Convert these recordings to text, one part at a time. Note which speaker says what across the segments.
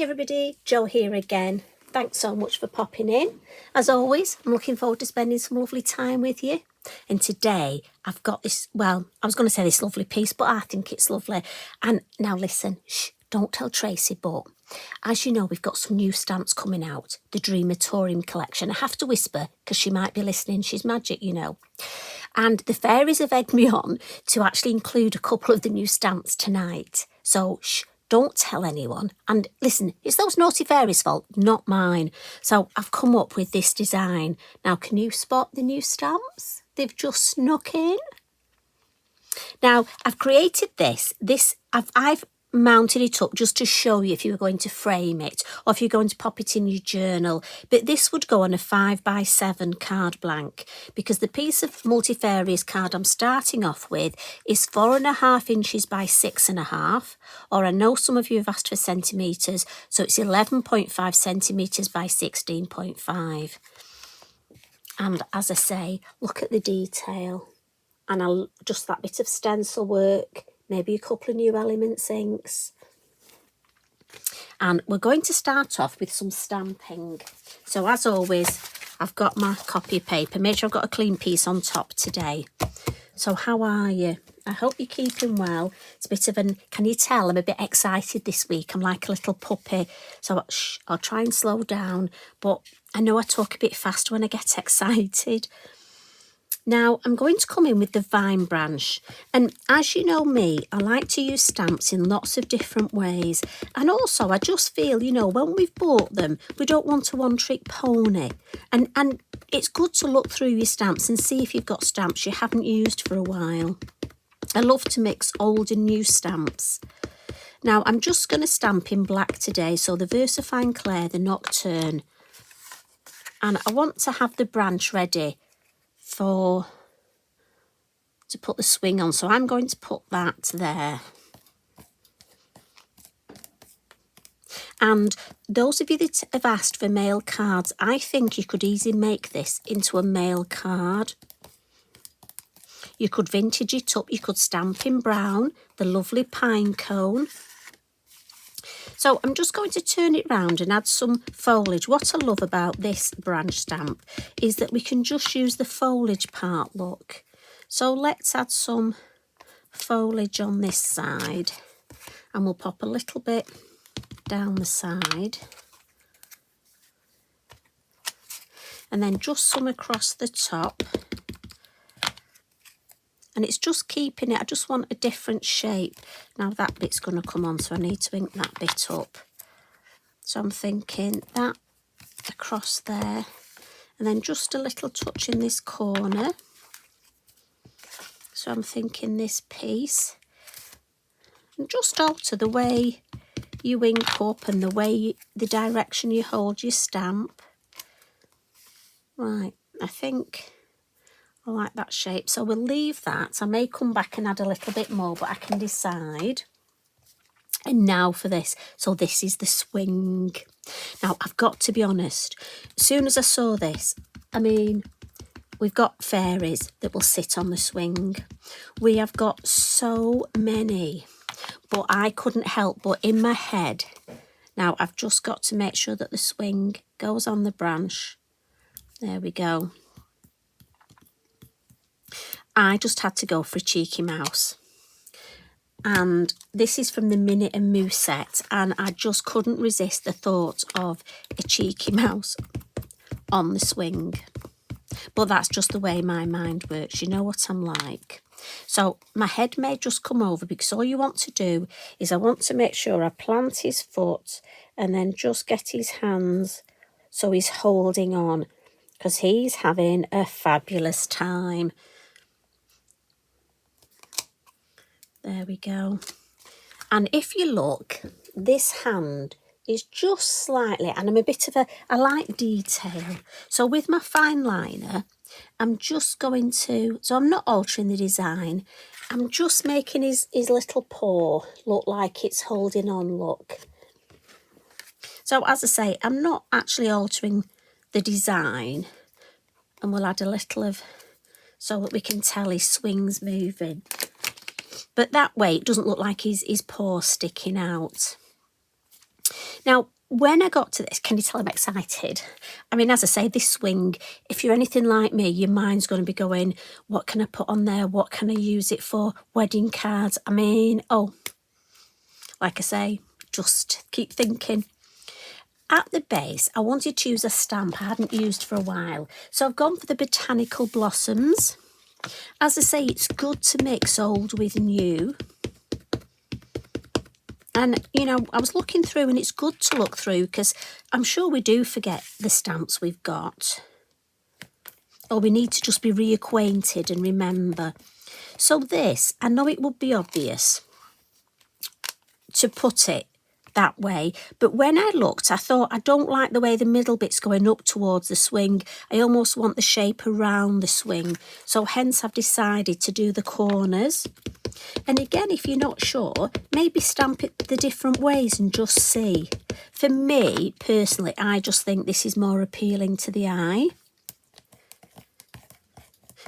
Speaker 1: Hi everybody, Jo here again. Thanks so much for popping in. As always, I'm looking forward to spending some lovely time with you. And today I've got this, well, I was going to say this lovely piece, but I think it's lovely. And now listen, shh, don't tell Tracy, but as you know, we've got some new stamps coming out, the Dreamatorium collection. I have to whisper because she might be listening. She's magic, you know. And the fairies have egged me on to actually include a couple of the new stamps tonight. So, shh, don't tell anyone. And listen, it's those naughty fairies' fault, not mine. So I've come up with this design. Now, can you spot the new stamps? They've just snuck in. Now, I've created this. I've mounted it up just to show you if you were going to frame it or if you're going to pop it in your journal. But this would go on a 5x7 card blank because the piece of multifarious card I'm starting off with is 4.5 inches by 6.5, or I know some of you have asked for centimetres, so it's 11.5 centimetres by 16.5. And as I say, look at the detail. And just that bit of stencil work, maybe a couple of new elements inks. And we're going to start off with some stamping. So as always, I've got my copy of paper. Make sure I've got a clean piece on top today. So how are you? I hope you're keeping well. It's a bit of can you tell I'm a bit excited this week? I'm like a little puppy. So shh, I'll try and slow down. But I know I talk a bit fast when I get excited. Now, I'm going to come in with the vine branch. And as you know me, I like to use stamps in lots of different ways. And also, I just feel, you know, when we've bought them, we don't want a one-trick pony. And it's good to look through your stamps and see if you've got stamps you haven't used for a while. I love to mix old and new stamps. Now, I'm just going to stamp in black today. So the VersaFine Clair, the Nocturne. And I want to have the branch ready to put the swing on, so I'm going to put that there. And those of you that have asked for mail cards, I think you could easily make this into a mail card. You could vintage it up, you could stamp in brown, the lovely pine cone. So I'm just going to turn it round and add some foliage. What I love about this branch stamp is that we can just use the foliage part, look. So let's add some foliage on this side and we'll pop a little bit down the side. And then just some across the top. And it's just keeping it, I just want a different shape. Now that bit's going to come on, so I need to ink that bit up. So I'm thinking that across there. And then just a little touch in this corner. So I'm thinking this piece. And just alter the way you ink up and the direction you hold your stamp. Right, I think I like that shape, so we'll leave that. I may come back and add a little bit more, but I can decide. And now for this. So this is the swing. Now, I've got to be honest, as soon as I saw this, I mean, we've got fairies that will sit on the swing. We have got so many, but I couldn't help but in my head. Now, I've just got to make sure that the swing goes on the branch. There we go. I just had to go for a cheeky mouse. And this is from the Minute and Moo set. And I just couldn't resist the thought of a cheeky mouse on the swing. But that's just the way my mind works. You know what I'm like. So my head may just come over because all you want to do is I want to make sure I plant his foot and then just get his hands so he's holding on because he's having a fabulous time. There we go. And if you look, this hand is just slightly, and I'm a bit of I like detail. So with my fine liner, I'm just going to, so I'm not altering the design. I'm just making his little paw look like it's holding on, look. So as I say, I'm not actually altering the design. And we'll add a little of, so that we can tell his swing's moving. But that way it doesn't look like his paw sticking out. Now, when I got to this, can you tell I'm excited? I mean, as I say, this swing, if you're anything like me, your mind's going to be going, what can I put on there? What can I use it for? Wedding cards. I mean, oh, like I say, just keep thinking. At the base, I wanted to use a stamp I hadn't used for a while. So I've gone for the Botanical Blossoms. As I say, it's good to mix old with new. And, you know, I was looking through, and it's good to look through because I'm sure we do forget the stamps we've got. Or we need to just be reacquainted and remember. So this, I know it would be obvious to put it that way, but when I looked, I thought I don't like the way the middle bit's going up towards the swing. I almost want the shape around the swing. So hence I've decided to do the corners. And again, if you're not sure, maybe stamp it the different ways and just see. For me, personally, I just think this is more appealing to the eye.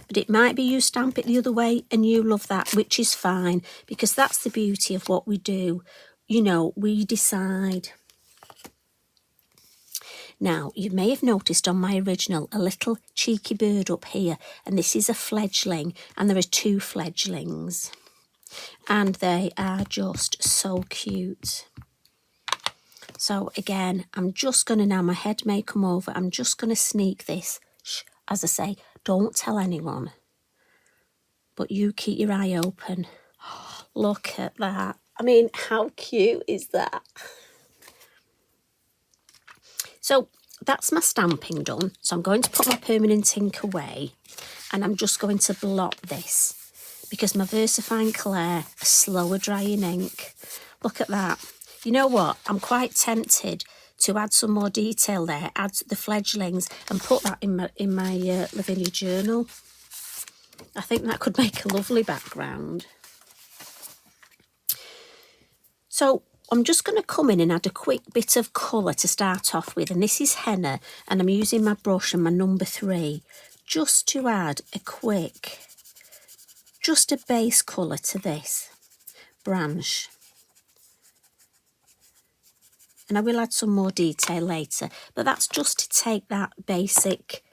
Speaker 1: But it might be you stamp it the other way and you love that, which is fine, because that's the beauty of what we do. You know, we decide. Now, you may have noticed on my original a little cheeky bird up here, and this is a fledgling, and there are 2 fledglings. And they are just so cute. So again, I'm just going to, now my head may come over, I'm just going to sneak this. Shh, as I say, don't tell anyone. But you keep your eye open. Oh, look at that. I mean, how cute is that? So that's my stamping done. So I'm going to put my permanent ink away, and I'm just going to blot this because my VersaFine Clair are slower drying ink. Look at that. You know what? I'm quite tempted to add some more detail there, add the fledglings, and put that in my Lavinia journal. I think that could make a lovely background. So I'm just going to come in and add a quick bit of colour to start off with, and this is henna, and I'm using my brush and my number 3 just to add a quick, just a base colour to this branch. And I will add some more detail later, but that's just to take that basic.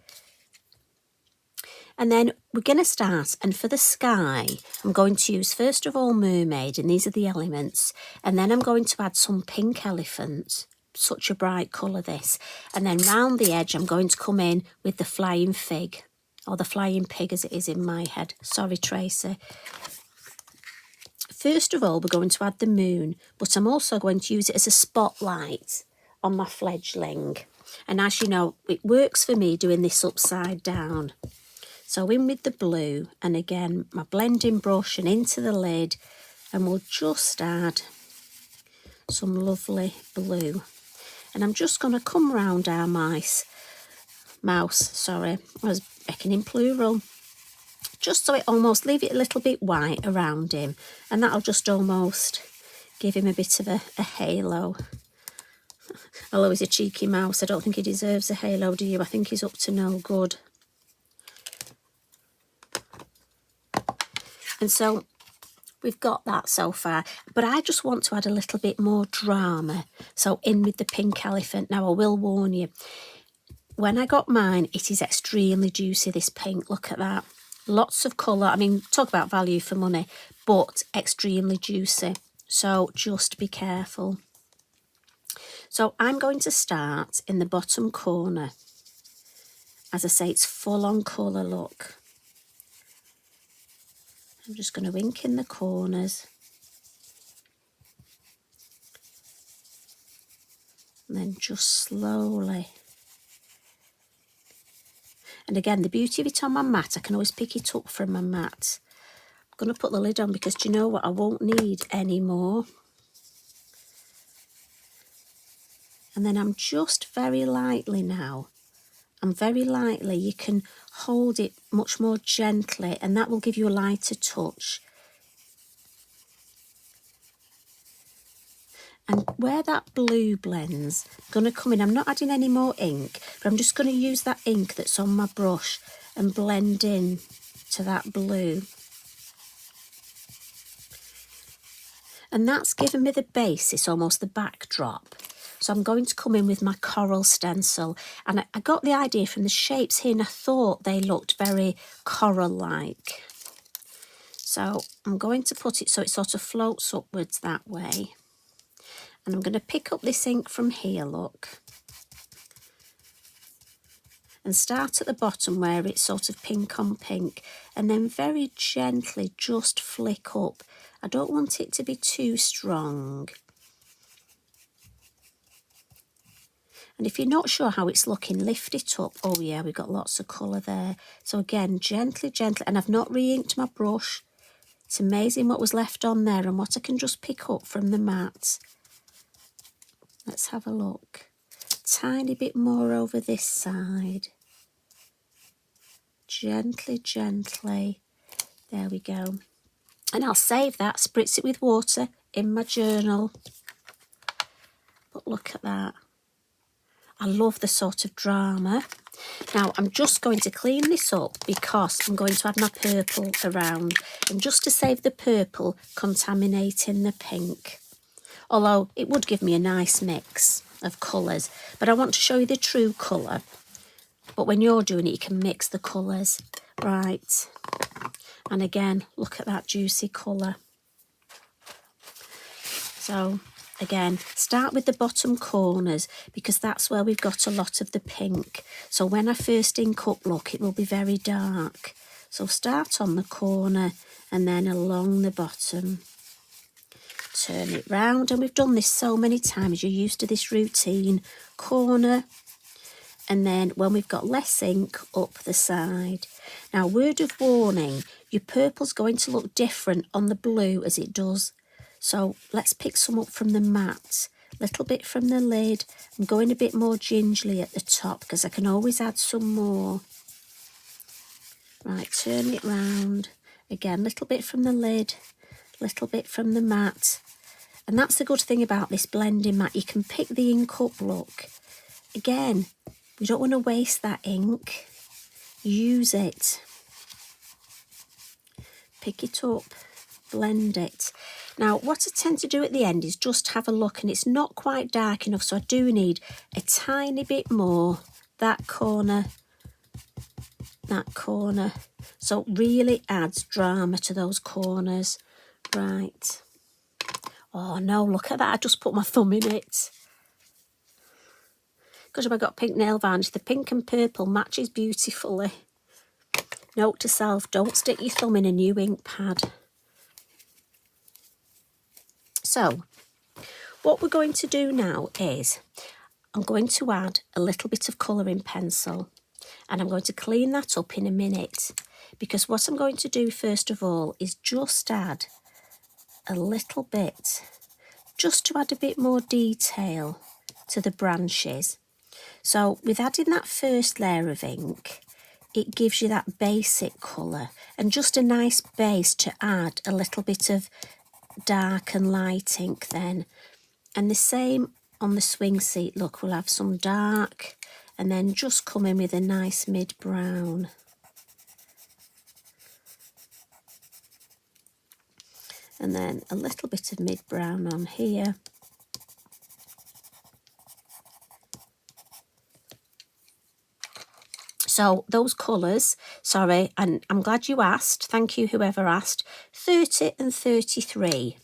Speaker 1: And then we're going to start, and for the sky, I'm going to use first of all mermaid, and these are the elements, and then I'm going to add some pink elephant, such a bright colour this, and then round the edge I'm going to come in with the flying fig, or the flying pig as it is in my head. Sorry, Tracy. First of all, we're going to add the moon, but I'm also going to use it as a spotlight on my fledgling. And as you know, it works for me doing this upside down. So in with the blue, and again, my blending brush and into the lid, and we'll just add some lovely blue. And I'm just going to come round our mouse, sorry, I was making in plural. Just so it almost, leave it a little bit white around him, and that'll just almost give him a bit of a halo. Although he's a cheeky mouse, I don't think he deserves a halo, do you? I think he's up to no good. And so we've got that so far, but I just want to add a little bit more drama. So in with the pink elephant. Now I will warn you, when I got mine, it is extremely juicy, this pink. Look at that. Lots of colour. I mean, talk about value for money, but extremely juicy. So just be careful. So I'm going to start in the bottom corner. As I say, it's full on colour, look. I'm just going to ink in the corners. And then just slowly. And again, the beauty of it on my mat, I can always pick it up from my mat. I'm going to put the lid on because do you know what? I won't need any more. And then I'm just very lightly now. And very lightly, you can hold it much more gently, and that will give you a lighter touch. And where that blue blends, I'm going to come in. I'm not adding any more ink, but I'm just going to use that ink that's on my brush and blend in to that blue. And that's given me the basis, almost the backdrop So I'm going to come in with my coral stencil, and I got the idea from the shapes here and I thought they looked very coral-like. So I'm going to put it so it sort of floats upwards that way. And I'm going to pick up this ink from here, look. And start at the bottom where it's sort of pink on pink, and then very gently just flick up. I don't want it to be too strong. And if you're not sure how it's looking, lift it up. Oh yeah, we've got lots of colour there. So again, gently, gently, and I've not re-inked my brush. It's amazing what was left on there and what I can just pick up from the mat. Let's have a look. Tiny bit more over this side. Gently, gently. There we go. And I'll save that, spritz it with water in my journal. But look at that. I love the sort of drama. Now, I'm just going to clean this up because I'm going to add my purple around. And just to save the purple contaminating the pink. Although it would give me a nice mix of colours. But I want to show you the true colour. But when you're doing it, you can mix the colours. Right. And again, look at that juicy colour. So, again, start with the bottom corners because that's where we've got a lot of the pink. So when I first ink up, look, it will be very dark. So start on the corner and then along the bottom. Turn it round, and we've done this so many times. You're used to this routine. Corner, and then when we've got less ink, up the side. Now, word of warning, your purple's going to look different on the blue as it does. So let's pick some up from the mat, a little bit from the lid. I'm going a bit more gingerly at the top because I can always add some more. Right, turn it round. Again, a little bit from the lid, a little bit from the mat. And that's the good thing about this blending mat. You can pick the ink up, look. Again, we don't want to waste that ink. Use it. Pick it up, blend it. Now, what I tend to do at the end is just have a look, and it's not quite dark enough, so I do need a tiny bit more. That corner, that corner. So it really adds drama to those corners. Right. Oh no, look at that. I just put my thumb in it. Because I've got pink nail varnish, the pink and purple matches beautifully. Note to self, don't stick your thumb in a new ink pad. So, what we're going to do now is, I'm going to add a little bit of colouring pencil. And I'm going to clean that up in a minute. Because what I'm going to do first of all is just add a little bit, just to add a bit more detail to the branches. So with adding that first layer of ink, it gives you that basic colour and just a nice base to add a little bit of dark and light ink then. And the same on the swing seat, look, we'll have some dark and then just come in with a nice mid-brown. And then a little bit of mid-brown on here. So those colours, sorry, and I'm glad you asked. Thank you, whoever asked. 30 and 33.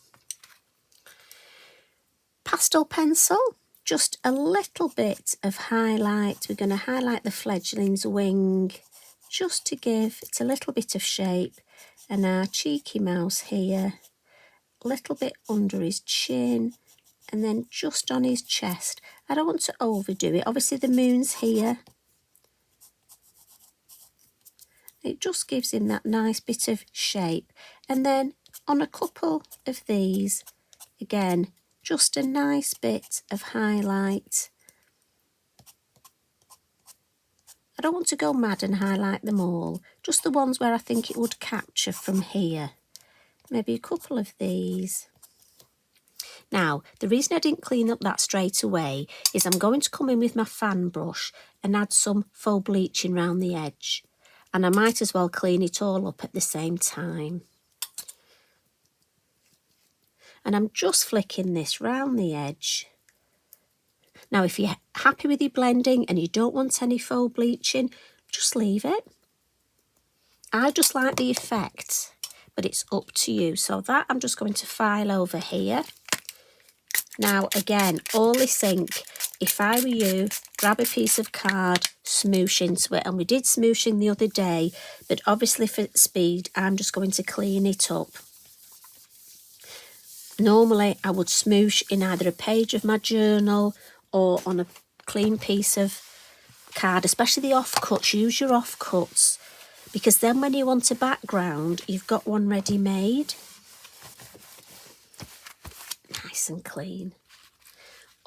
Speaker 1: Pastel pencil, just a little bit of highlight. We're going to highlight the fledgling's wing just to give it a little bit of shape. And our cheeky mouse here, a little bit under his chin and then just on his chest. I don't want to overdo it. Obviously the moon's here. It just gives him that nice bit of shape. And then on a couple of these, again, just a nice bit of highlight. I don't want to go mad and highlight them all, just the ones where I think it would capture from here. Maybe a couple of these. Now, the reason I didn't clean up that straight away is I'm going to come in with my fan brush and add some faux bleaching around the edge. And I might as well clean it all up at the same time. And I'm just flicking this round the edge Now, if you're happy with your blending and you don't want any faux bleaching, just leave it. I just like the effect, but it's up to you. So that I'm just going to file over here. Now, again, all this ink, if I were you, grab a piece of card, smoosh into it. And we did smooshing the other day, but obviously for speed, I'm just going to clean it up. Normally, I would smoosh in either a page of my journal or on a clean piece of card, especially the offcuts. Use your offcuts, because then when you want a background, you've got one ready made. Nice and clean.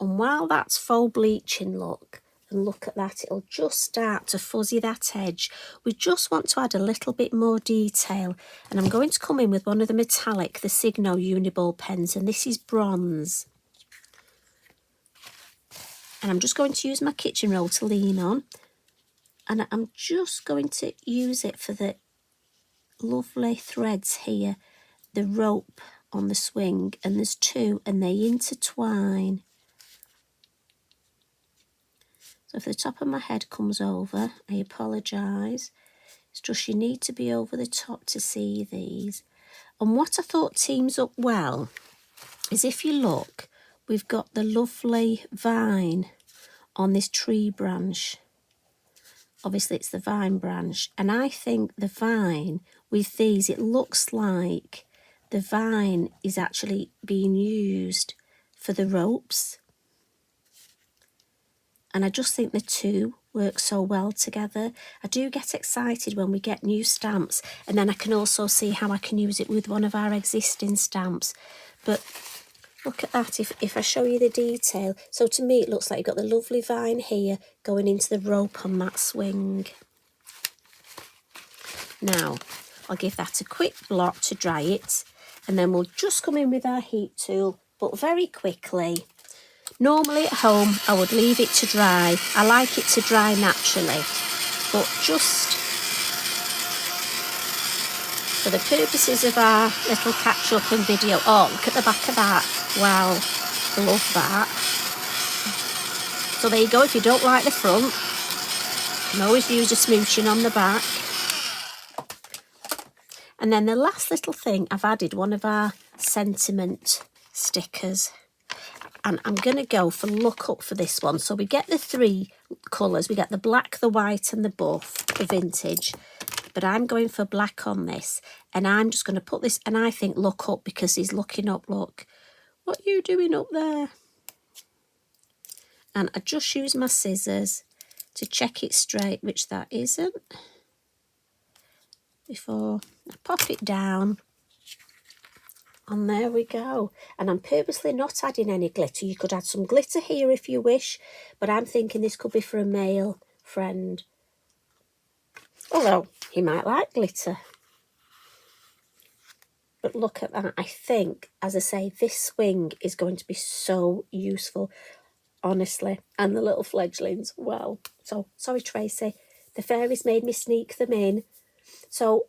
Speaker 1: And while that's faux bleaching, look at that, it'll just start to fuzzy that edge. We just want to add a little bit more detail, and I'm going to come in with one of the metallic, the Signo Uniball pens, and this is bronze. And I'm just going to use my kitchen roll to lean on, and I'm just going to use it for the lovely threads here, the rope on the swing, and there's two and they intertwine. So if the top of my head comes over, I apologise. It's just you need to be over the top to see these. And what I thought teams up well is, if you look, we've got the lovely vine on this tree branch. Obviously it's the vine branch, and I think the vine with these, it looks like the vine is actually being used for the ropes. And I just think the two work so well together. I do get excited when we get new stamps, and then I can also see how I can use it with one of our existing stamps. But look at that, if I show you the detail. So to me it looks like you've got the lovely vine here going into the rope on that swing. Now, I'll give that a quick blot to dry it, and then we'll just come in with our heat tool, but very quickly. Normally at home I would leave it to dry. I like it to dry naturally, but just for the purposes of our little catch-up and video. Oh, look at the back of that. Wow, love that. So there you go. If you don't like the front, you can always use a smooshing on the back. And then the last little thing, I've added one of our sentiment stickers. And I'm going to go for look up for this one. So we get the three colours. We get the black, the white and the buff, the vintage. But I'm going for black on this. And I'm just going to put this, and I think look up, because he's looking up. Look, what are you doing up there? And I just use my scissors to check it straight, which that isn't, before I pop it down. And there we go. And I'm purposely not adding any glitter. You could add some glitter here if you wish, but I'm thinking this could be for a male friend. Although he might like glitter. But look at that. I think, as I say, this swing is going to be so useful, honestly. And the little fledglings, well. So, sorry Tracy, the fairies made me sneak them in. So,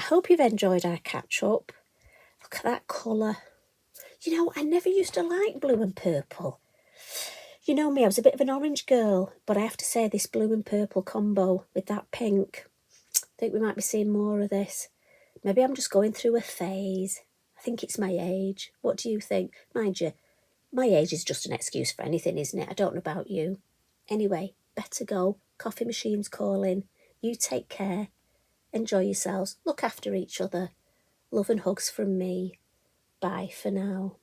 Speaker 1: I hope you've enjoyed our catch-up. Look at that colour. You know, I never used to like blue and purple. You know me, I was a bit of an orange girl, but I have to say this blue and purple combo with that pink, I think we might be seeing more of this. Maybe I'm just going through a phase. I think it's my age. What do you think? Mind you, my age is just an excuse for anything, isn't it? I don't know about you. Anyway, better go. Coffee machine's calling. You take care. Enjoy yourselves. Look after each other. Love and hugs from me. Bye for now.